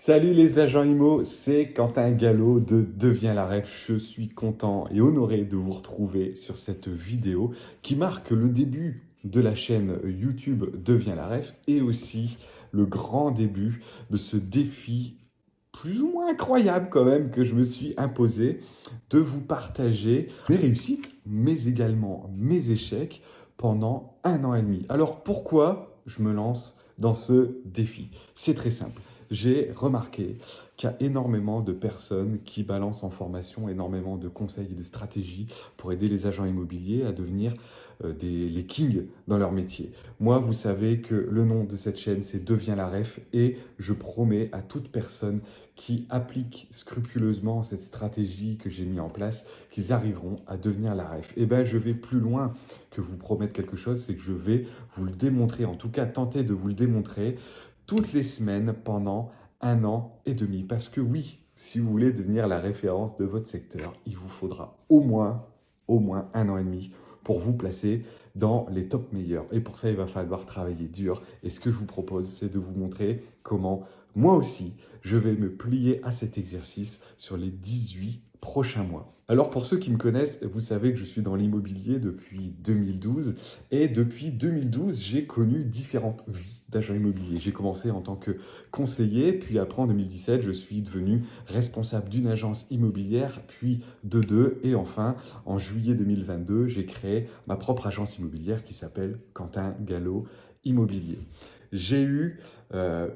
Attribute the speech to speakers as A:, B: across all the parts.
A: Salut les agents IMO, c'est Quentin Gallo de Devient la Ref. Je suis content et honoré de vous retrouver sur cette vidéo qui marque le début de la chaîne YouTube Devient la Ref et aussi le grand début de ce défi plus ou moins incroyable quand même que je me suis imposé de vous partager mes réussites mais également mes échecs pendant 1 an et demi. Alors pourquoi je me lance dans ce défi? C'est très simple. J'ai remarqué qu'il y a énormément de personnes qui balancent en formation énormément de conseils et de stratégies pour aider les agents immobiliers à devenir les kings dans leur métier. Moi, vous savez que le nom de cette chaîne, c'est Deviens la Ref et je promets à toute personne qui applique scrupuleusement cette stratégie que j'ai mis en place qu'ils arriveront à devenir la Ref. Et bien, je vais plus loin que vous promettre quelque chose, c'est que je vais vous le démontrer, en tout cas tenter de vous le démontrer toutes les semaines pendant 1 an et demi. Parce que oui, si vous voulez devenir la référence de votre secteur, il vous faudra au moins 1 an et demi pour vous placer dans les top meilleurs. Et pour ça, il va falloir travailler dur. Et ce que je vous propose, c'est de vous montrer comment moi aussi, je vais me plier à cet exercice sur les 18 prochains mois. Alors pour ceux qui me connaissent, vous savez que je suis dans l'immobilier depuis 2012 et depuis 2012, j'ai connu différentes vies d'agent immobilier. J'ai commencé en tant que conseiller, puis après en 2017, je suis devenu responsable d'une agence immobilière, puis de deux, et enfin en juillet 2022, j'ai créé ma propre agence immobilière qui s'appelle Quentin Gallo Immobilier. J'ai eu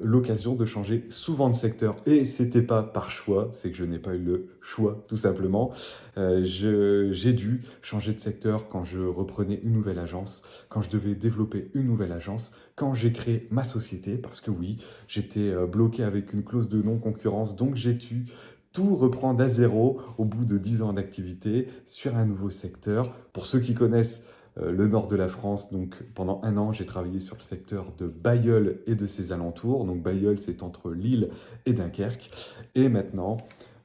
A: l'occasion de changer souvent de secteur et c'était pas par choix, c'est que je n'ai pas eu le choix tout simplement. J'ai dû changer de secteur quand je reprenais une nouvelle agence, quand je devais développer une nouvelle agence, quand j'ai créé ma société, parce que oui, j'étais bloqué avec une clause de non-concurrence, donc j'ai dû tout reprendre à zéro au bout de 10 ans d'activité sur un nouveau secteur. Pour ceux qui connaissent le nord de la France, donc pendant 1 an, j'ai travaillé sur le secteur de Bailleul et de ses alentours. Donc Bailleul, c'est entre Lille et Dunkerque. Et maintenant,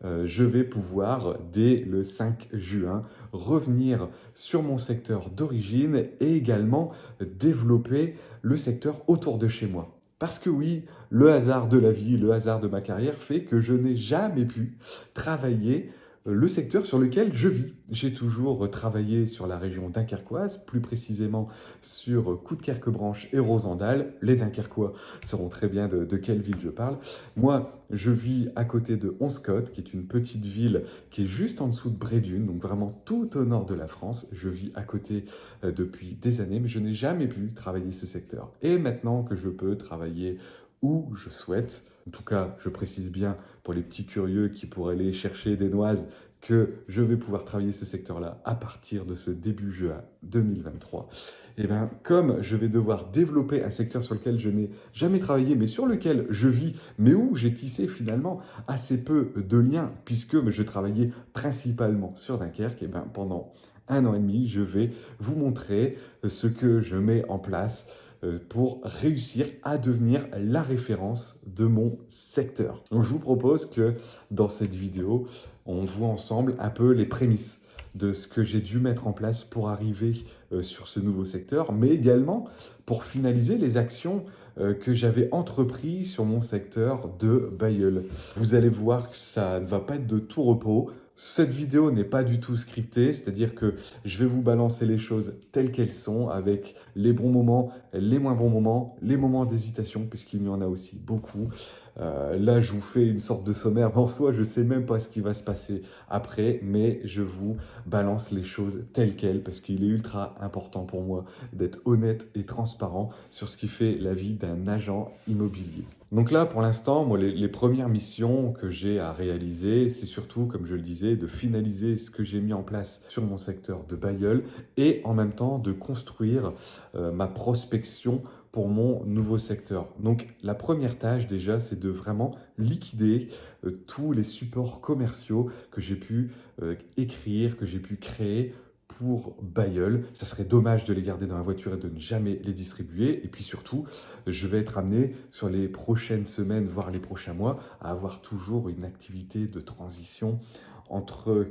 A: je vais pouvoir, dès le 5 juin, revenir sur mon secteur d'origine et également développer le secteur autour de chez moi. Parce que oui, le hasard de la vie, le hasard de ma carrière fait que je n'ai jamais pu travailler le secteur sur lequel je vis. J'ai toujours travaillé sur la région dunkerquoise, plus précisément sur Coudekerque-Branche et Rosendal. Les Dunkerquois sauront très bien de quelle ville je parle. Moi, je vis à côté de Onscott, qui est une petite ville qui est juste en dessous de Brédune, donc vraiment tout au nord de la France. Je vis à côté depuis des années, mais je n'ai jamais pu travailler ce secteur. Et maintenant que je peux travailler où je souhaite, en tout cas, je précise bien pour les petits curieux qui pourraient aller chercher des noises que je vais pouvoir travailler ce secteur-là à partir de ce début juin 2023. Et bien, comme je vais devoir développer un secteur sur lequel je n'ai jamais travaillé, mais sur lequel je vis, mais où j'ai tissé finalement assez peu de liens, puisque je travaillais principalement sur Dunkerque, et bien pendant 1 an et demi, je vais vous montrer ce que je mets en place pour réussir à devenir la référence de mon secteur. Donc je vous propose que dans cette vidéo, on voit ensemble un peu les prémices de ce que j'ai dû mettre en place pour arriver sur ce nouveau secteur, mais également pour finaliser les actions que j'avais entreprises sur mon secteur de Bailleul. Vous allez voir que ça ne va pas être de tout repos. Cette vidéo n'est pas du tout scriptée, c'est-à-dire que je vais vous balancer les choses telles qu'elles sont, avec les bons moments, les moins bons moments, les moments d'hésitation, puisqu'il y en a aussi beaucoup. Là, je vous fais une sorte de sommaire, mais en soi, je ne sais même pas ce qui va se passer après, mais je vous balance les choses telles quelles, parce qu'il est ultra important pour moi d'être honnête et transparent sur ce qui fait la vie d'un agent immobilier. Donc là, pour l'instant, moi, les premières missions que j'ai à réaliser, c'est surtout, comme je le disais, de finaliser ce que j'ai mis en place sur mon secteur de Bailleul et en même temps de construire ma prospection pour mon nouveau secteur. Donc la première tâche déjà, c'est de vraiment liquider tous les supports commerciaux que j'ai pu écrire, que j'ai pu créer pour Bailleul. Ça serait dommage de les garder dans la voiture et de ne jamais les distribuer. Et puis surtout, je vais être amené sur les prochaines semaines, voire les prochains mois, à avoir toujours une activité de transition entre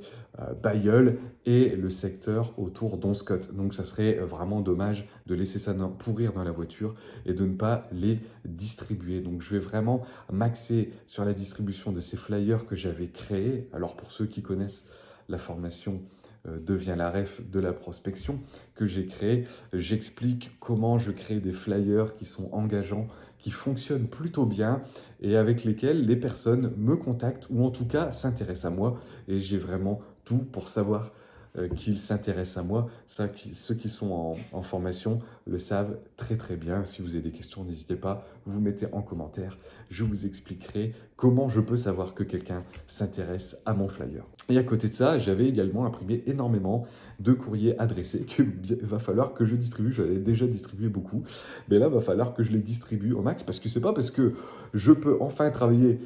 A: Bailleul et le secteur autour d'Onscott. Donc ça serait vraiment dommage de laisser ça pourrir dans la voiture et de ne pas les distribuer. Donc je vais vraiment m'axer sur la distribution de ces flyers que j'avais créés. Alors pour ceux qui connaissent la formation devient la ref de la prospection que j'ai créée, j'explique comment je crée des flyers qui sont engageants, qui fonctionnent plutôt bien et avec lesquels les personnes me contactent ou en tout cas s'intéressent à moi. Et j'ai vraiment tout pour savoir qu'ils s'intéressent à moi. Ça, ceux qui sont en formation le savent très très bien. Si vous avez des questions, n'hésitez pas, vous mettez en commentaire. Je vous expliquerai comment je peux savoir que quelqu'un s'intéresse à mon flyer. Et à côté de ça, j'avais également imprimé énormément de courriers adressés qu'il va falloir que je distribue. J'avais déjà distribué beaucoup, mais là, il va falloir que je les distribue au max parce que c'est pas parce que je peux enfin travailler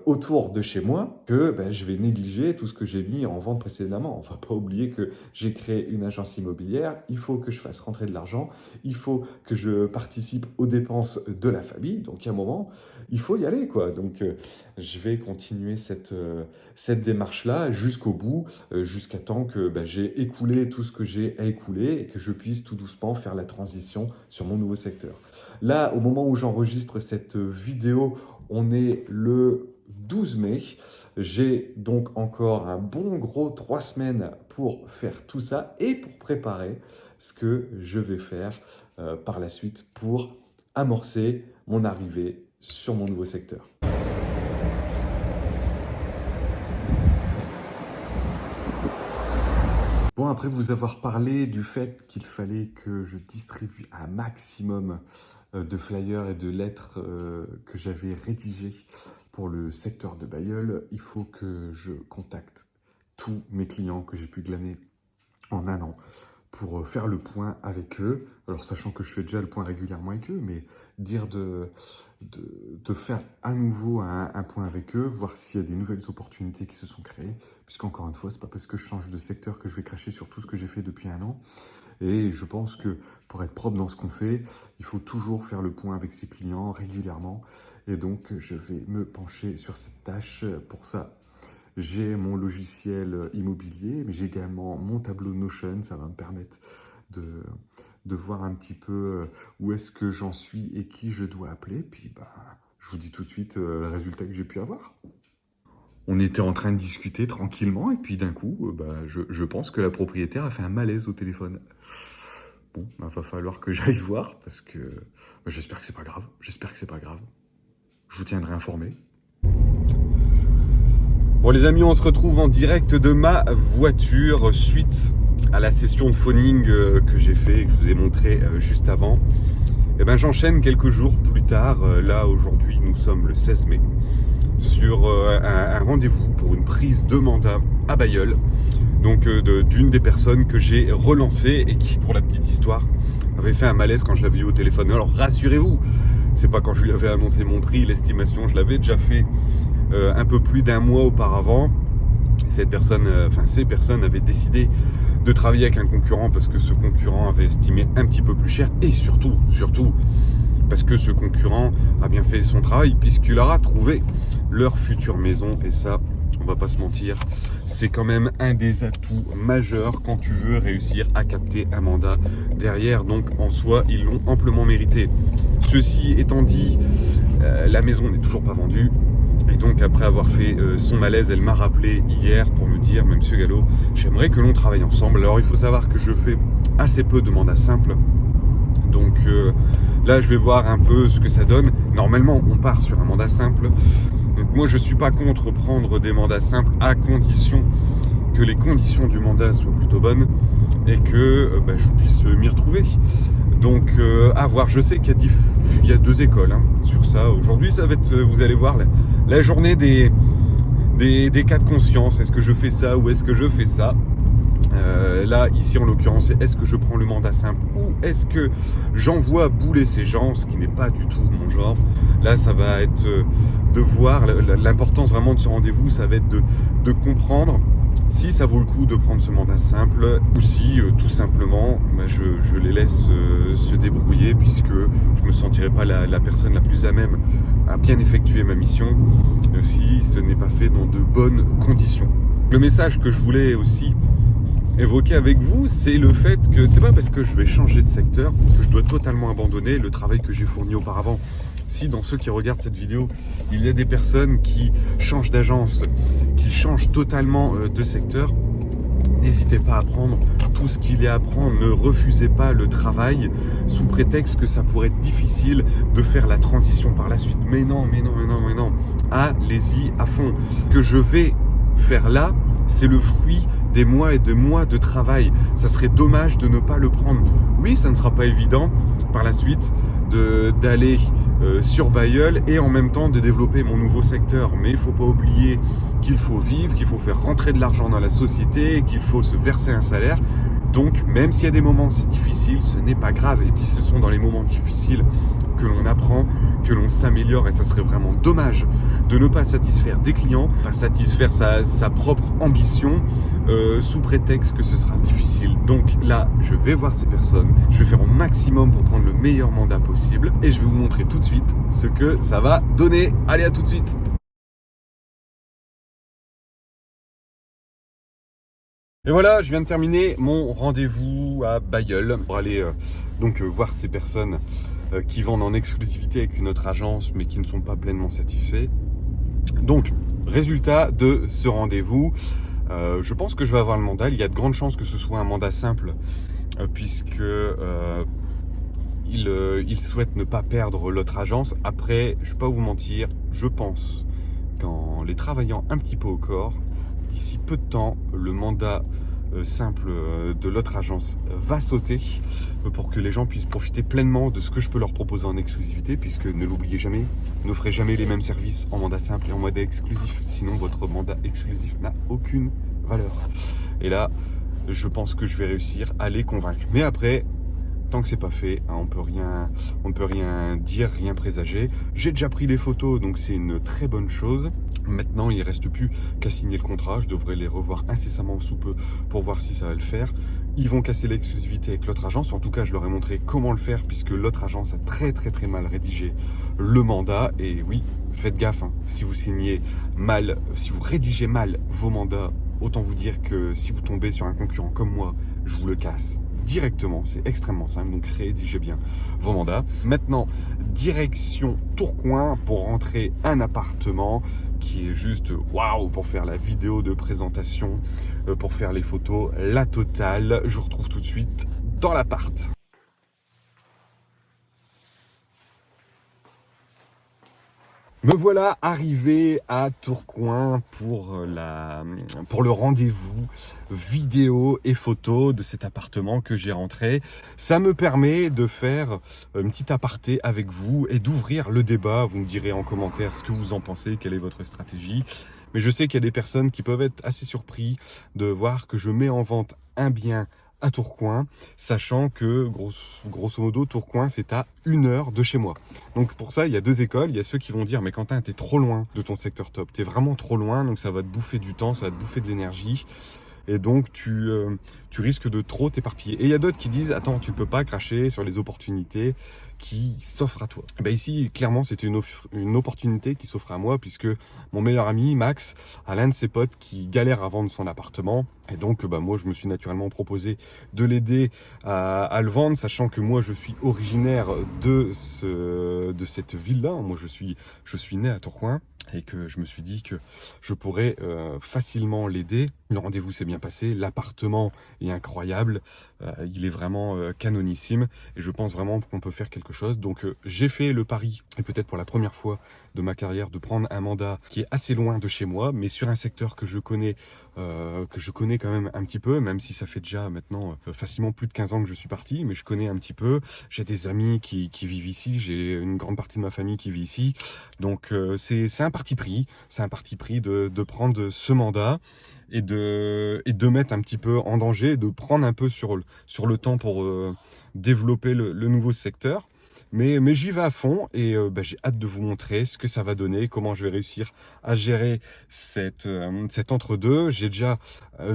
A: autour de chez moi que je vais négliger tout ce que j'ai mis en vente précédemment. On ne va pas oublier que j'ai créé une agence immobilière, il faut que je fasse rentrer de l'argent, il faut que je participe aux dépenses de la famille, donc à un moment, il faut y aller, quoi. Donc je vais continuer cette démarche-là jusqu'au bout, jusqu'à temps que j'ai écoulé tout ce que j'ai à écouler et que je puisse tout doucement faire la transition sur mon nouveau secteur. Là, au moment où j'enregistre cette vidéo, on est le 12 mai. J'ai donc encore un bon gros 3 semaines pour faire tout ça et pour préparer ce que je vais faire par la suite pour amorcer mon arrivée sur mon nouveau secteur. Bon, après vous avoir parlé du fait qu'il fallait que je distribue un maximum de flyers et de lettres que j'avais rédigées pour le secteur de Bailleul, il faut que je contacte tous mes clients que j'ai pu glaner en un an pour faire le point avec eux. Alors sachant que je fais déjà le point régulièrement avec eux, mais dire de faire à nouveau un point avec eux, voir s'il y a des nouvelles opportunités qui se sont créées, puisqu'encore une fois, c'est pas parce que je change de secteur que je vais cracher sur tout ce que j'ai fait depuis un an. Et je pense que pour être propre dans ce qu'on fait, il faut toujours faire le point avec ses clients régulièrement. Et donc, je vais me pencher sur cette tâche. Pour ça, j'ai mon logiciel immobilier, mais j'ai également mon tableau Notion. Ça va me permettre de voir un petit peu où est-ce que j'en suis et qui je dois appeler. Puis, je vous dis tout de suite le résultat que j'ai pu avoir. On était en train de discuter tranquillement et puis d'un coup, je pense que la propriétaire a fait un malaise au téléphone. Bon, va falloir que j'aille voir parce que j'espère que c'est pas grave. J'espère que c'est pas grave. Je vous tiendrai informé. Bon les amis, on se retrouve en direct de ma voiture suite à la session de phoning que j'ai fait et que je vous ai montré juste avant. Et j'enchaîne quelques jours plus tard. Là aujourd'hui, nous sommes le 16 mai. Sur un rendez-vous pour une prise de mandat à Bailleul, donc d'une des personnes que j'ai relancées et qui, pour la petite histoire, avait fait un malaise quand je l'avais eu au téléphone. Alors rassurez-vous, c'est pas quand je lui avais annoncé mon prix, l'estimation, je l'avais déjà fait un peu plus d'un mois auparavant. Ces personnes avaient décidé de travailler avec un concurrent parce que ce concurrent avait estimé un petit peu plus cher et surtout, parce que ce concurrent a bien fait son travail puisqu'il leur a trouvé leur future maison. Et ça, on va pas se mentir, c'est quand même un des atouts majeurs quand tu veux réussir à capter un mandat derrière. Donc en soi, ils l'ont amplement mérité. Ceci étant dit, la maison n'est toujours pas vendue. Et donc après avoir fait son malaise, elle m'a rappelé hier pour me dire, mais Monsieur Gallo, j'aimerais que l'on travaille ensemble. Alors il faut savoir que je fais assez peu de mandats simples. Donc là, je vais voir un peu ce que ça donne. Normalement, on part sur un mandat simple. Donc moi, je ne suis pas contre prendre des mandats simples à condition que les conditions du mandat soient plutôt bonnes et que je puisse m'y retrouver. Donc à voir, je sais qu'il y a deux écoles sur ça. Aujourd'hui, ça va être, vous allez voir, la journée des cas de conscience. Est-ce que je fais ça ou est-ce que je fais ça ? Là, ici en l'occurrence, est-ce que je prends le mandat simple ou est-ce que j'envoie bouler ces gens, ce qui n'est pas du tout mon genre. Là, ça va être de voir l'importance vraiment de ce rendez-vous, ça va être de comprendre si ça vaut le coup de prendre ce mandat simple ou si tout simplement je les laisse se débrouiller puisque je me sentirai pas la personne la plus à même à bien effectuer ma mission si ce n'est pas fait dans de bonnes conditions. Le message que je voulais aussi évoquer avec vous, c'est le fait que c'est pas parce que je vais changer de secteur que je dois totalement abandonner le travail que j'ai fourni auparavant. Si dans ceux qui regardent cette vidéo, il y a des personnes qui changent d'agence, qui changent totalement de secteur, n'hésitez pas à apprendre tout ce qu'il y a à apprendre. Ne refusez pas le travail sous prétexte que ça pourrait être difficile de faire la transition par la suite. Mais non. Allez-y à fond. Ce que je vais faire là, c'est le fruit des mois et des mois de travail. Ça serait dommage de ne pas le prendre. Oui, ça ne sera pas évident par la suite d'aller sur Bailleul et en même temps de développer mon nouveau secteur. Mais il ne faut pas oublier qu'il faut vivre, qu'il faut faire rentrer de l'argent dans la société, qu'il faut se verser un salaire. Donc, même s'il y a des moments où c'est difficile, ce n'est pas grave. Et puis, ce sont dans les moments difficiles que l'on apprend, que l'on s'améliore. Et ça serait vraiment dommage de ne pas satisfaire des clients, pas satisfaire sa propre ambition sous prétexte que ce sera difficile. Donc là, je vais voir ces personnes. Je vais faire au maximum pour prendre le meilleur mandat possible. Et je vais vous montrer tout de suite ce que ça va donner. Allez, à tout de suite. Et voilà, je viens de terminer mon rendez-vous à Bailleul pour aller voir ces personnes qui vendent en exclusivité avec une autre agence mais qui ne sont pas pleinement satisfaits. Donc, résultat de ce rendez-vous, je pense que je vais avoir le mandat. Il y a de grandes chances que ce soit un mandat simple puisque il souhaite ne pas perdre l'autre agence. Après, je ne vais pas vous mentir, je pense qu'en les travaillant un petit peu au corps, d'ici peu de temps, le mandat simple de l'autre agence va sauter pour que les gens puissent profiter pleinement de ce que je peux leur proposer en exclusivité, puisque ne l'oubliez jamais, n'offrez jamais les mêmes services en mandat simple et en mandat exclusif, sinon votre mandat exclusif n'a aucune valeur. Et là, je pense que je vais réussir à les convaincre. Mais après, tant que c'est pas fait, on peut rien dire, rien présager. J'ai déjà pris des photos, donc c'est une très bonne chose. Maintenant, il ne reste plus qu'à signer le contrat. Je devrais les revoir incessamment sous peu pour voir si ça va le faire. Ils vont casser l'exclusivité avec l'autre agence. En tout cas, je leur ai montré comment le faire puisque l'autre agence a très mal rédigé le mandat. Et oui, faites gaffe, si vous signez mal, si vous rédigez mal vos mandats, autant vous dire que si vous tombez sur un concurrent comme moi, je vous le casse directement. C'est extrêmement simple, donc rédigez bien vos mandats. Maintenant, direction Tourcoing pour rentrer un appartement qui est juste waouh pour faire la vidéo de présentation, pour faire les photos, la totale. Je vous retrouve tout de suite dans l'appart. Me voilà arrivé à Tourcoing pour le rendez-vous vidéo et photo de cet appartement que j'ai rentré. Ça me permet de faire une petite aparté avec vous et d'ouvrir le débat. Vous me direz en commentaire ce que vous en pensez, quelle est votre stratégie. Mais je sais qu'il y a des personnes qui peuvent être assez surpris de voir que je mets en vente un bien à Tourcoing, sachant que grosso modo Tourcoing c'est à 1 heure de chez moi. Donc pour ça il y a deux écoles. Il y a ceux qui vont dire mais Quentin, t'es trop loin de ton secteur top, t'es vraiment trop loin, donc ça va te bouffer du temps, ça va te bouffer de l'énergie et donc tu risques de trop t'éparpiller. Et il y a d'autres qui disent attends, tu peux pas cracher sur les opportunités qui s'offrent à toi. Ben ici, clairement, c'était une opportunité qui s'offre à moi puisque mon meilleur ami, Max, a l'un de ses potes qui galère à vendre son appartement. Et donc, moi, je me suis naturellement proposé de l'aider à le vendre, sachant que moi, je suis originaire de cette ville-là. Moi, je suis né à Tourcoing. Et que je me suis dit que je pourrais facilement l'aider. Le rendez-vous s'est bien passé, l'appartement est incroyable, il est vraiment canonissime et je pense vraiment qu'on peut faire quelque chose. Donc j'ai fait le pari, et peut-être pour la première fois de ma carrière, de prendre un mandat qui est assez loin de chez moi, mais sur un secteur que je connais quand même un petit peu, même si ça fait déjà maintenant facilement plus de 15 ans que je suis parti, mais je connais un petit peu. J'ai des amis qui vivent ici, j'ai une grande partie de ma famille qui vit ici, donc c'est un parti pris, de prendre ce mandat et de mettre un petit peu en danger, de prendre un peu sur le temps pour développer le nouveau secteur. Mais j'y vais à fond et j'ai hâte de vous montrer ce que ça va donner, comment je vais réussir à gérer cet entre-deux. J'ai déjà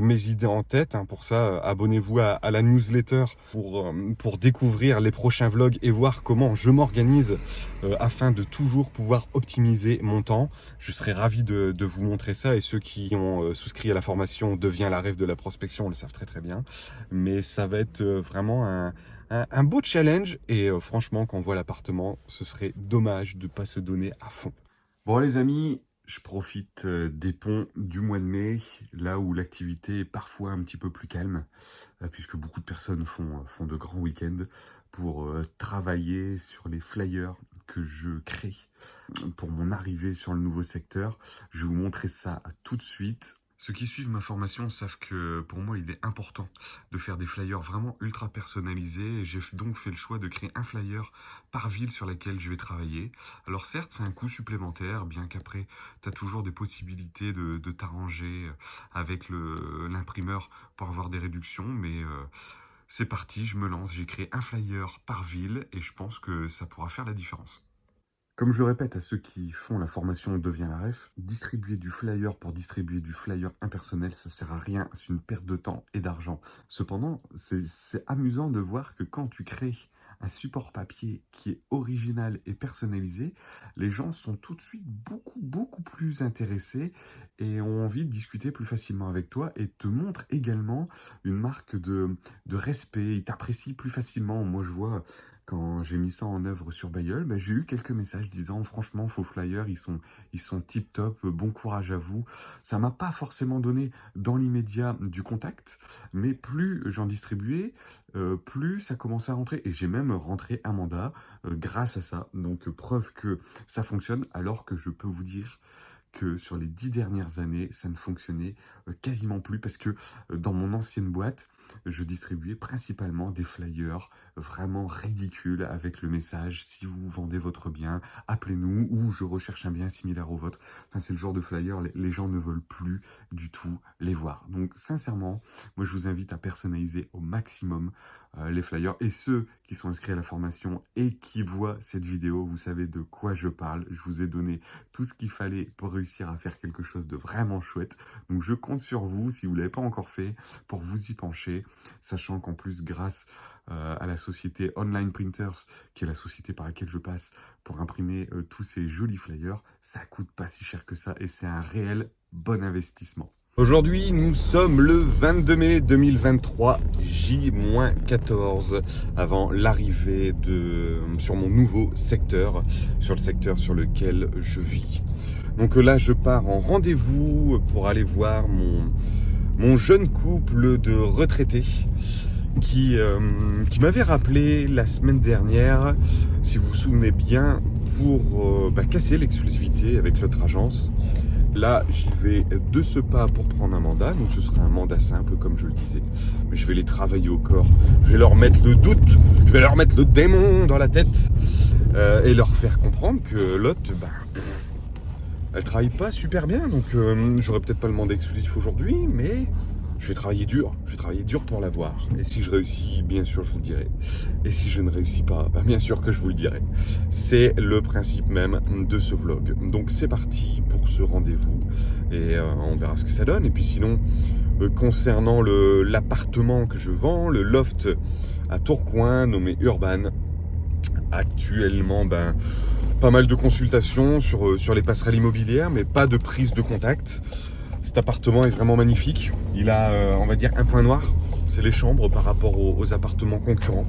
A: mes idées en tête. Pour ça, abonnez-vous à la newsletter pour découvrir les prochains vlogs et voir comment je m'organise afin de toujours pouvoir optimiser mon temps. Je serai ravi de vous montrer ça et ceux qui ont souscrit à la formation Deviens la rêve de la prospection le savent très très bien. Mais ça va être vraiment un beau challenge et franchement, quand on voit l'appartement, ce serait dommage de ne pas se donner à fond. Bon les amis, je profite des ponts du mois de mai, là où l'activité est parfois un petit peu plus calme, puisque beaucoup de personnes font de grands week-ends pour travailler sur les flyers que je crée pour mon arrivée sur le nouveau secteur. Je vais vous montrer ça tout de suite. Ceux qui suivent ma formation savent que pour moi, il est important de faire des flyers vraiment ultra personnalisés. J'ai donc fait le choix de créer un flyer par ville sur laquelle je vais travailler. Alors certes, c'est un coût supplémentaire, bien qu'après, tu as toujours des possibilités de t'arranger avec l'imprimeur pour avoir des réductions. Mais c'est parti, je me lance. J'ai créé un flyer par ville et je pense que ça pourra faire la différence. Comme je le répète à ceux qui font la formation Deviens la ref, distribuer du flyer pour distribuer du flyer impersonnel, ça sert à rien, c'est une perte de temps et d'argent. Cependant, c'est amusant de voir que quand tu crées un support papier qui est original et personnalisé, les gens sont tout de suite beaucoup plus intéressés et ont envie de discuter plus facilement avec toi et te montrent également une marque de respect, ils t'apprécient plus facilement. Moi je vois... Quand j'ai mis ça en œuvre sur Bayeul, j'ai eu quelques messages disant franchement, vos flyers, ils sont tip top, bon courage à vous. Ça m'a pas forcément donné dans l'immédiat du contact, mais plus j'en distribuais, plus ça commençait à rentrer. Et j'ai même rentré un mandat grâce à ça. Donc preuve que ça fonctionne, alors que je peux vous dire que sur les 10 dernières années, ça ne fonctionnait quasiment plus parce que dans mon ancienne boîte, je distribuais principalement des flyers vraiment ridicules avec le message « Si vous vendez votre bien, appelez-nous » ou « Je recherche un bien similaire au vôtre ». Enfin, c'est le genre de flyers, les gens ne veulent plus du tout les voir. Donc sincèrement, moi je vous invite à personnaliser au maximum les flyers. Et ceux qui sont inscrits à la formation et qui voient cette vidéo, vous savez de quoi je parle. Je vous ai donné tout ce qu'il fallait pour réussir à faire quelque chose de vraiment chouette. Donc je compte sur vous, si vous ne l'avez pas encore fait, pour vous y pencher. Sachant qu'en plus, grâce à la société Online Printers, qui est la société par laquelle je passe pour imprimer tous ces jolis flyers, ça coûte pas si cher que ça et c'est un réel bon investissement. Aujourd'hui, nous sommes le 22 mai 2023, J-14, avant l'arrivée sur mon nouveau secteur, sur le secteur sur lequel je vis. Donc là, je pars en rendez-vous pour aller voir mon jeune couple de retraités qui m'avait rappelé la semaine dernière, si vous vous souvenez bien, pour casser l'exclusivité avec l'autre agence. Là, j'y vais de ce pas pour prendre un mandat, donc ce sera un mandat simple, comme je le disais. Mais je vais les travailler au corps, je vais leur mettre le doute, je vais leur mettre le démon dans la tête et leur faire comprendre que l'autre, elle travaille pas super bien, donc j'aurais peut-être pas le mandat exclusif aujourd'hui, mais je vais travailler dur pour l'avoir. Et si je réussis, bien sûr, je vous le dirai. Et si je ne réussis pas, bien sûr que je vous le dirai. C'est le principe même de ce vlog. Donc c'est parti pour ce rendez-vous et on verra ce que ça donne. Et puis sinon, concernant l'appartement que je vends, le loft à Tourcoing, nommé Urban, actuellement, pas mal de consultations sur les passerelles immobilières, mais pas de prise de contact. Cet appartement est vraiment magnifique. Il a, on va dire, un point noir. C'est les chambres par rapport aux appartements concurrents.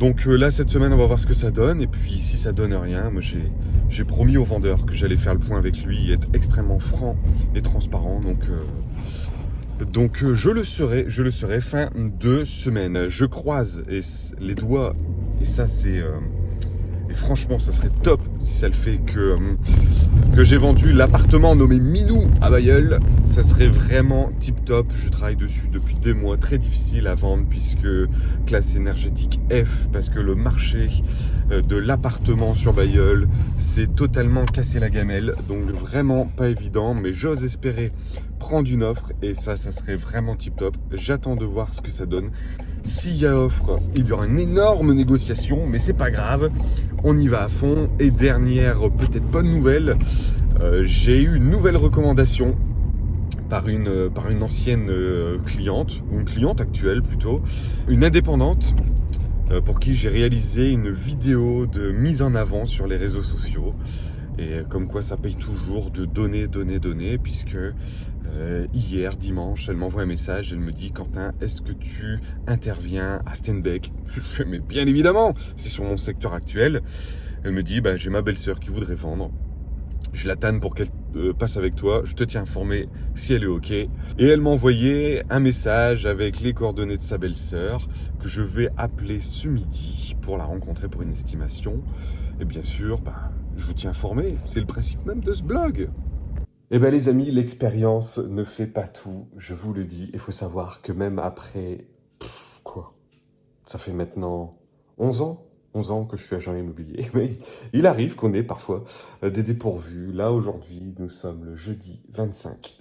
A: Donc là, cette semaine, on va voir ce que ça donne. Et puis, si ça donne rien, moi, j'ai promis au vendeur que j'allais faire le point avec lui et être extrêmement franc et transparent. Donc je le serai fin de semaine. Je croise les doigts et ça, c'est... et franchement, ça serait top si ça le fait que j'ai vendu l'appartement nommé Minou à Bailleul, ça serait vraiment tip top. Je travaille dessus depuis des mois, très difficile à vendre puisque classe énergétique F, parce que le marché de l'appartement sur Bailleul s'est totalement cassé la gamelle, donc vraiment pas évident, mais j'ose espérer prendre une offre et ça serait vraiment tip top. J'attends de voir ce que ça donne. S'il y a offre, il y aura une énorme négociation, mais c'est pas grave, on y va à fond. Et dernière peut-être bonne nouvelle, j'ai eu une nouvelle recommandation par une ancienne cliente, ou une cliente actuelle plutôt, une indépendante pour qui j'ai réalisé une vidéo de mise en avant sur les réseaux sociaux. Et comme quoi ça paye toujours de donner, puisque hier, dimanche, elle m'envoie un message, elle me dit « Quentin, est-ce que tu interviens à Steenbeek ?» Je fais « Mais bien évidemment, c'est sur mon secteur actuel. » Elle me dit « J'ai ma belle-sœur qui voudrait vendre. Je la tanne pour qu'elle passe avec toi, je te tiens informé si elle est OK. » Et elle m'a envoyé un message avec les coordonnées de sa belle-sœur que je vais appeler ce midi pour la rencontrer pour une estimation. Et bien sûr, je vous tiens informé, c'est le principe même de ce blog. Eh bien les amis, l'expérience ne fait pas tout, je vous le dis. Il faut savoir que même après, ça fait maintenant 11 ans 11 ans que je suis agent immobilier, mais il arrive qu'on ait parfois des dépourvus. Là aujourd'hui, nous sommes le jeudi 25.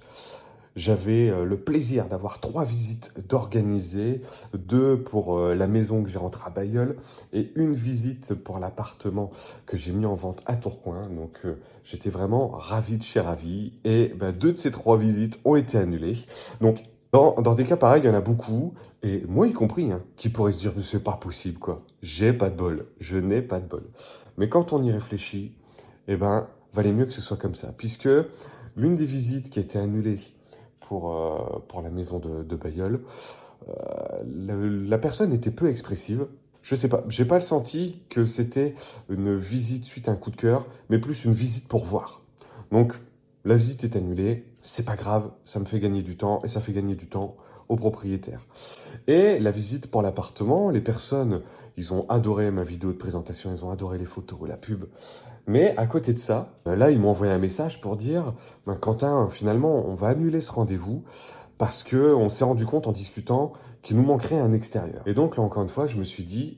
A: J'avais le plaisir d'avoir 3 visites d'organiser, 2 pour la maison que j'ai rentrée à Bailleul et une visite pour l'appartement que j'ai mis en vente à Tourcoing. Donc j'étais vraiment ravi de chez ravi et 2 de ces 3 visites ont été annulées. Donc dans des cas pareils, il y en a beaucoup, et moi y compris, qui pourraient se dire que c'est pas possible quoi. J'ai pas de bol, je n'ai pas de bol. Mais quand on y réfléchit, valait mieux que ce soit comme ça, puisque l'une des visites qui a été annulée pour la maison de Bailleul, la personne était peu expressive. Je sais pas, j'ai pas le senti que c'était une visite suite à un coup de cœur, mais plus une visite pour voir. Donc, la visite est annulée, c'est pas grave, ça me fait gagner du temps et ça fait gagner du temps au propriétaire. Et la visite pour l'appartement, les personnes, ils ont adoré ma vidéo de présentation, ils ont adoré les photos, la pub. Mais à côté de ça, là, ils m'ont envoyé un message pour dire Quentin, finalement, on va annuler ce rendez-vous parce qu'on s'est rendu compte en discutant qu'il nous manquerait un extérieur. Et donc, là, encore une fois, je me suis dit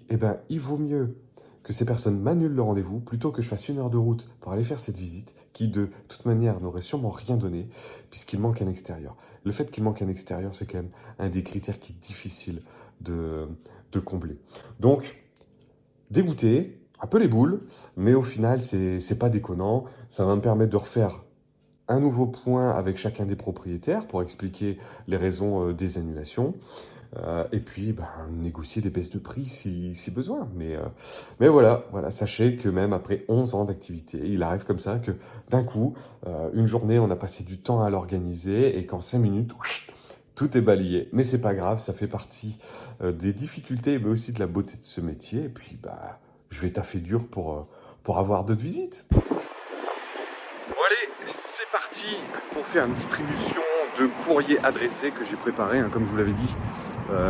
A: il vaut mieux que ces personnes m'annulent le rendez-vous plutôt que je fasse 1 heure de route pour aller faire cette visite qui, de toute manière, n'aurait sûrement rien donné puisqu'il manque un extérieur. Le fait qu'il manque un extérieur, c'est quand même un des critères qui est difficile de combler. Donc, dégoûté, un peu les boules, mais au final, c'est pas déconnant. Ça va me permettre de refaire un nouveau point avec chacun des propriétaires pour expliquer les raisons des annulations. Et puis, négocier des baisses de prix si besoin. Mais voilà, sachez que même après 11 ans d'activité, il arrive comme ça que d'un coup, une journée, on a passé du temps à l'organiser et qu'en 5 minutes, tout est balayé. Mais c'est pas grave, ça fait partie des difficultés, mais aussi de la beauté de ce métier. Et puis, je vais taffer dur pour avoir d'autres visites. Bon allez, c'est parti pour faire une distribution de courriers adressés que j'ai préparé, comme je vous l'avais dit.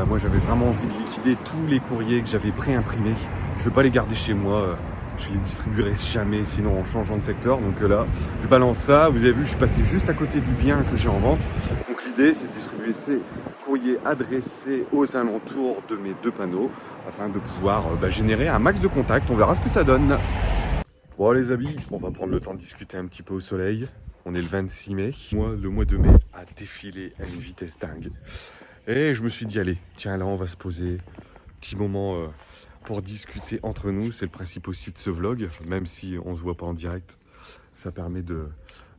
A: Moi j'avais vraiment envie de liquider tous les courriers que j'avais pré-imprimés. Je ne vais pas les garder chez moi, je les distribuerai jamais sinon en changeant de secteur. Donc là, je balance ça. Vous avez vu, je suis passé juste à côté du bien que j'ai en vente. Donc l'idée c'est de distribuer ces courriers adressés aux alentours de mes 2 panneaux afin de pouvoir générer un max de contacts. On verra ce que ça donne. Bon les amis, on va prendre le temps de discuter un petit peu au soleil. On est le 26 mai. Moi, le mois de mai a défilé à une vitesse dingue. Et je me suis dit, allez, tiens, là, on va se poser. Petit moment pour discuter entre nous. C'est le principe aussi de ce vlog, même si on ne se voit pas en direct. Ça permet de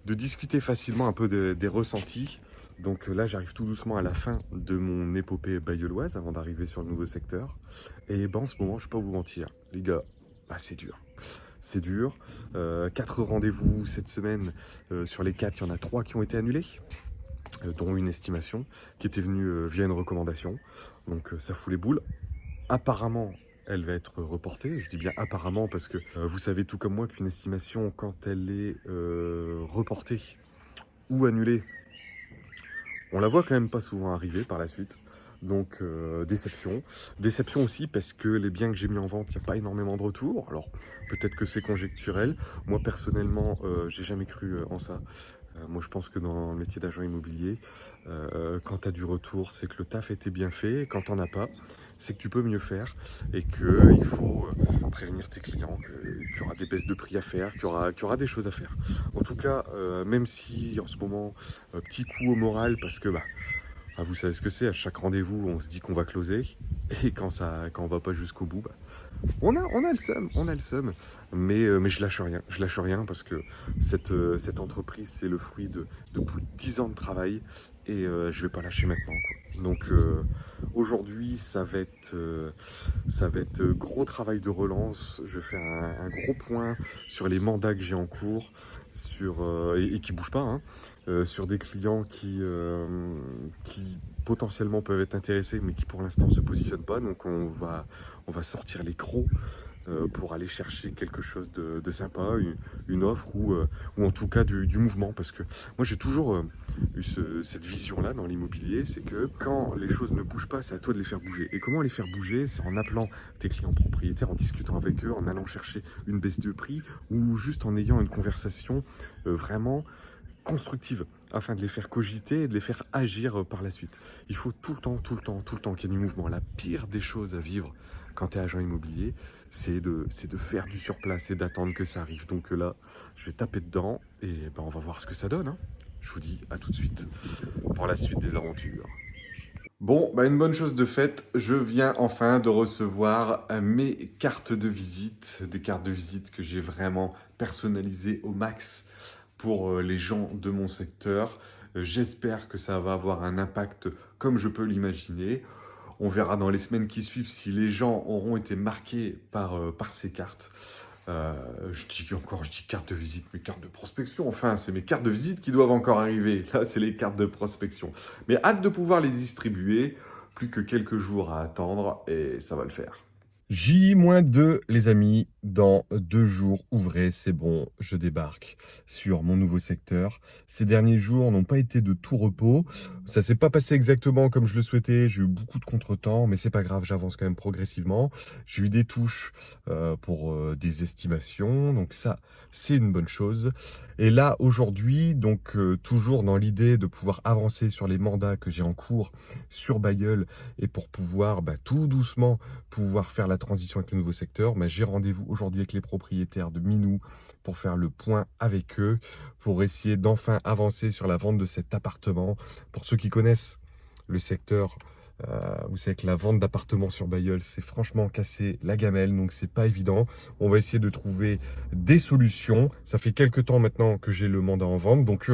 A: discuter facilement un peu des ressentis. Donc là, j'arrive tout doucement à la fin de mon épopée bailleulloise avant d'arriver sur le nouveau secteur. Et en ce moment, je ne vais pas vous mentir, les gars, c'est dur. C'est dur. 4 rendez-vous cette semaine. Sur les 4, il y en a 3 qui ont été annulés, dont une estimation qui était venue via une recommandation. Donc ça fout les boules. Apparemment, elle va être reportée. Je dis bien apparemment parce que vous savez tout comme moi qu'une estimation, quand elle est reportée ou annulée, on la voit quand même pas souvent arriver par la suite. Donc déception. Déception aussi parce que les biens que j'ai mis en vente, il n'y a pas énormément de retours. Alors peut-être que c'est conjecturel. Moi personnellement, j'ai jamais cru en ça. Moi je pense que dans le métier d'agent immobilier, quand tu as du retour, c'est que le taf était bien fait. Et quand t'en as pas, c'est que tu peux mieux faire et qu'il faut prévenir tes clients qu'il y aura des baisses de prix à faire, qu'il y aura des choses à faire. En tout cas, même si en ce moment, petit coup au moral parce que vous savez ce que c'est, à chaque rendez-vous, on se dit qu'on va closer. Et quand on va pas jusqu'au bout, on a le seum. Mais je lâche rien parce que cette entreprise, c'est le fruit de plus de 10 ans de travail et je vais pas lâcher maintenant, quoi. Donc aujourd'hui, ça va être gros travail de relance. Je vais faire un gros point sur les mandats que j'ai en cours et qui bougent pas, hein, sur des clients qui potentiellement peuvent être intéressés, mais qui pour l'instant se positionnent pas. Donc on va sortir les crocs pour aller chercher quelque chose de sympa, une offre ou en tout cas du mouvement. Parce que moi j'ai toujours eu cette vision-là dans l'immobilier, c'est que quand les choses ne bougent pas, c'est à toi de les faire bouger. Et comment les faire bouger? C'est en appelant tes clients propriétaires, en discutant avec eux, en allant chercher une baisse de prix ou juste en ayant une conversation vraiment constructive afin de les faire cogiter et de les faire agir par la suite. Il faut tout le temps qu'il y ait du mouvement. La pire des choses à vivre quand tu es agent immobilier, c'est de faire du surplace et d'attendre que ça arrive. Donc là, je vais taper dedans et on va voir ce que ça donne, hein. Je vous dis à tout de suite pour la suite des aventures. Bon, une bonne chose de faite, je viens enfin de recevoir mes cartes de visite, des cartes de visite que j'ai vraiment personnalisées au max pour les gens de mon secteur. J'espère que ça va avoir un impact comme je peux l'imaginer. On verra dans les semaines qui suivent si les gens auront été marqués par ces cartes. Je dis carte de visite, mes cartes de prospection. Enfin, c'est mes cartes de visite qui doivent encore arriver. Là, c'est les cartes de prospection. Mais hâte de pouvoir les distribuer. Plus que quelques jours à attendre et ça va le faire. J-2, les amis, dans 2 jours, ouvrez, c'est bon, je débarque sur mon nouveau secteur. Ces derniers jours n'ont pas été de tout repos. Ça s'est pas passé exactement comme je le souhaitais. J'ai eu beaucoup de contretemps, mais c'est pas grave, j'avance quand même progressivement. J'ai eu des touches pour des estimations, donc ça, c'est une bonne chose. Et là, aujourd'hui, donc toujours dans l'idée de pouvoir avancer sur les mandats que j'ai en cours sur Bailleul et pour pouvoir tout doucement pouvoir faire la transition avec le nouveau secteur, j'ai rendez-vous aujourd'hui avec les propriétaires de Minou pour faire le point avec eux, pour essayer d'enfin avancer sur la vente de cet appartement. Pour ceux qui connaissent le secteur, vous savez que la vente d'appartements sur Bailleul, c'est franchement casser la gamelle, donc c'est pas évident. On va essayer de trouver des solutions. Ça fait quelques temps maintenant que j'ai le mandat en vente, donc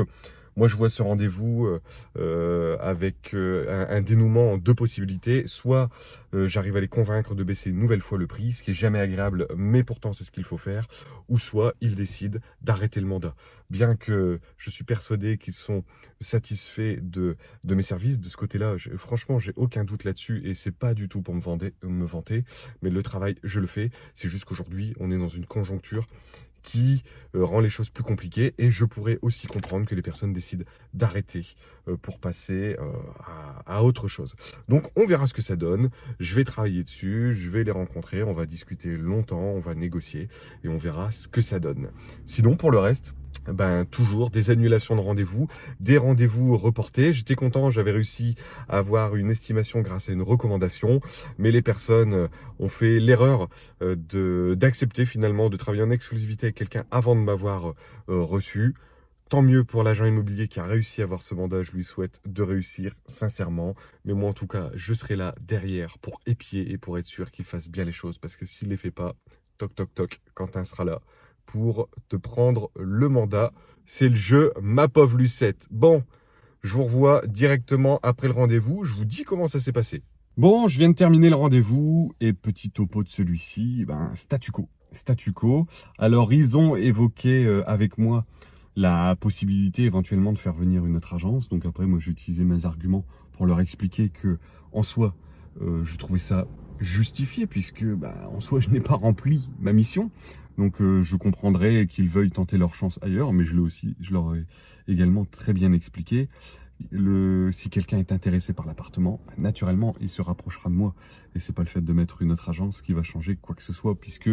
A: moi, je vois ce rendez-vous avec un dénouement en 2 possibilités. Soit j'arrive à les convaincre de baisser une nouvelle fois le prix, ce qui est jamais agréable, mais pourtant c'est ce qu'il faut faire. Ou soit ils décident d'arrêter le mandat. Bien que je suis persuadé qu'ils sont satisfaits de mes services, de ce côté-là, franchement, j'ai aucun doute là-dessus et c'est pas du tout pour me vanter. Mais le travail, je le fais. C'est juste qu'aujourd'hui, on est dans une conjoncture qui rend les choses plus compliquées et je pourrais aussi comprendre que les personnes décident d'arrêter pour passer à autre chose. Donc on verra ce que ça donne, je vais travailler dessus, je vais les rencontrer, on va discuter longtemps, on va négocier et on verra ce que ça donne. Sinon pour le reste, toujours des annulations de rendez-vous, des rendez-vous reportés. J'étais content, j'avais réussi à avoir une estimation grâce à une recommandation, mais les personnes ont fait l'erreur d'accepter finalement de travailler en exclusivité avec quelqu'un avant de m'avoir reçu. Tant mieux pour l'agent immobilier qui a réussi à avoir ce mandat, je lui souhaite de réussir sincèrement. Mais moi en tout cas, je serai là derrière pour épier et pour être sûr qu'il fasse bien les choses. Parce que s'il ne les fait pas, toc toc toc, Quentin sera là pour te prendre le mandat. C'est le jeu, ma pauvre Lucette. Bon, je vous revois directement après le rendez-vous. Je vous dis comment ça s'est passé. Bon, je viens de terminer le rendez-vous et petit topo de celui-ci, statu quo. Statu quo. Alors, ils ont évoqué avec moi la possibilité éventuellement de faire venir une autre agence. Donc après, moi, j'ai utilisé mes arguments pour leur expliquer que, en soi, je trouvais ça justifié puisque, en soi, je n'ai pas rempli ma mission. Donc, je comprendrais qu'ils veuillent tenter leur chance ailleurs, mais je leur ai également très bien expliqué Si quelqu'un est intéressé par l'appartement, naturellement, il se rapprochera de moi. Et c'est pas le fait de mettre une autre agence qui va changer quoi que ce soit, puisque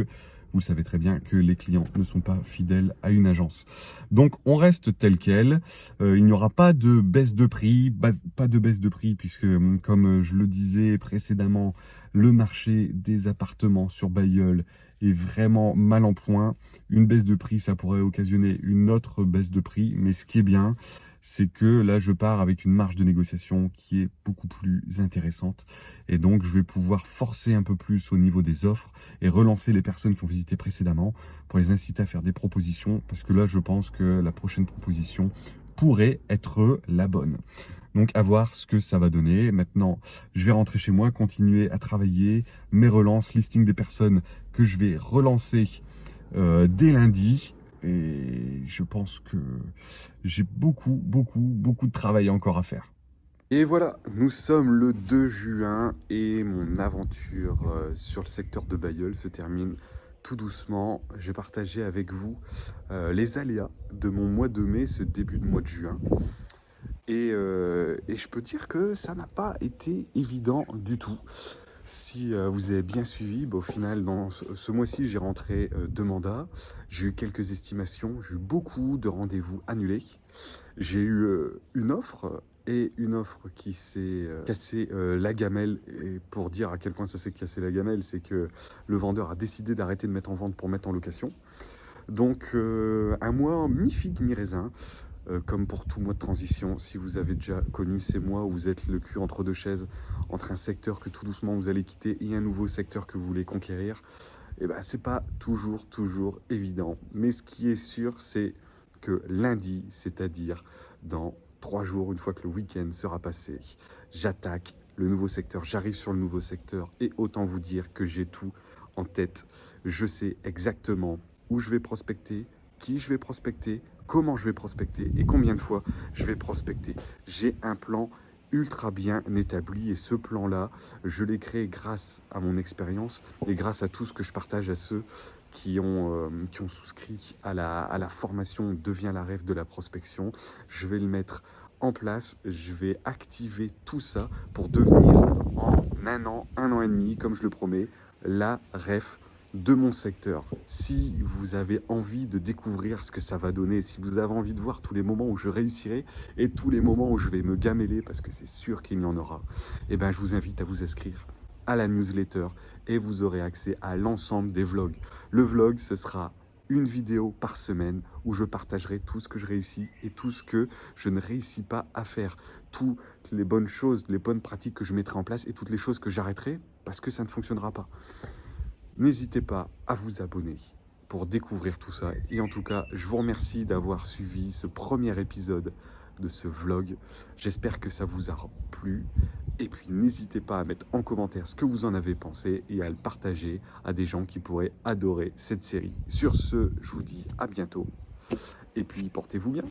A: vous savez très bien que les clients ne sont pas fidèles à une agence. Donc, on reste tel quel. Il n'y aura pas de baisse de prix, pas de baisse de prix, puisque, comme je le disais précédemment, le marché des appartements sur Bailleul est vraiment mal en point. Une baisse de prix, ça pourrait occasionner une autre baisse de prix. Mais ce qui est bien, c'est que là, je pars avec une marge de négociation qui est beaucoup plus intéressante. Et donc, je vais pouvoir forcer un peu plus au niveau des offres et relancer les personnes qui ont visité précédemment pour les inciter à faire des propositions. Parce que là, je pense que la prochaine proposition pourrait être la bonne. Donc, à voir ce que ça va donner. Maintenant, je vais rentrer chez moi, continuer à travailler mes relances, listing des personnes que je vais relancer dès lundi. Et je pense que j'ai beaucoup de travail encore à faire. Et voilà, nous sommes le 2 juin et mon aventure sur le secteur de Bailleul se termine tout doucement. J'ai partagé avec vous les aléas de mon mois de mai, ce début de mois de juin. Et je peux dire que ça n'a pas été évident du tout. Si vous avez bien suivi, au final, dans ce mois-ci, j'ai rentré 2 mandats. J'ai eu quelques estimations, j'ai eu beaucoup de rendez-vous annulés. J'ai eu une offre et une offre qui s'est cassé la gamelle. Et pour dire à quel point ça s'est cassé la gamelle, c'est que le vendeur a décidé d'arrêter de mettre en vente pour mettre en location. Donc un mois mi-figue, mi-raisin. Comme pour tout mois de transition, si vous avez déjà connu ces mois où vous êtes le cul entre deux chaises, entre un secteur que tout doucement vous allez quitter et un nouveau secteur que vous voulez conquérir, et ben c'est pas toujours évident. Mais ce qui est sûr, c'est que lundi, c'est-à-dire dans 3 jours, une fois que le week-end sera passé, j'attaque le nouveau secteur, j'arrive sur le nouveau secteur et autant vous dire que j'ai tout en tête. Je sais exactement où je vais prospecter, qui je vais prospecter, comment je vais prospecter et combien de fois je vais prospecter. J'ai un plan ultra bien établi et ce plan-là, je l'ai créé grâce à mon expérience et grâce à tout ce que je partage à ceux qui ont souscrit à la formation Deviens la rêve de la prospection. Je vais le mettre en place, je vais activer tout ça pour devenir en un an et demi, comme je le promets, la ref de mon secteur. Si vous avez envie de découvrir ce que ça va donner, si vous avez envie de voir tous les moments où je réussirai et tous les moments où je vais me gameler, parce que c'est sûr qu'il y en aura, eh ben, je vous invite à vous inscrire à la newsletter et vous aurez accès à l'ensemble des vlogs. Le vlog, ce sera une vidéo par semaine où je partagerai tout ce que je réussis et tout ce que je ne réussis pas à faire. Toutes les bonnes choses, les bonnes pratiques que je mettrai en place et toutes les choses que j'arrêterai parce que ça ne fonctionnera pas. N'hésitez pas à vous abonner pour découvrir tout ça. Et en tout cas, je vous remercie d'avoir suivi ce premier épisode de ce vlog. J'espère que ça vous a plu. Et puis, n'hésitez pas à mettre en commentaire ce que vous en avez pensé et à le partager à des gens qui pourraient adorer cette série. Sur ce, je vous dis à bientôt. Et puis, portez-vous bien.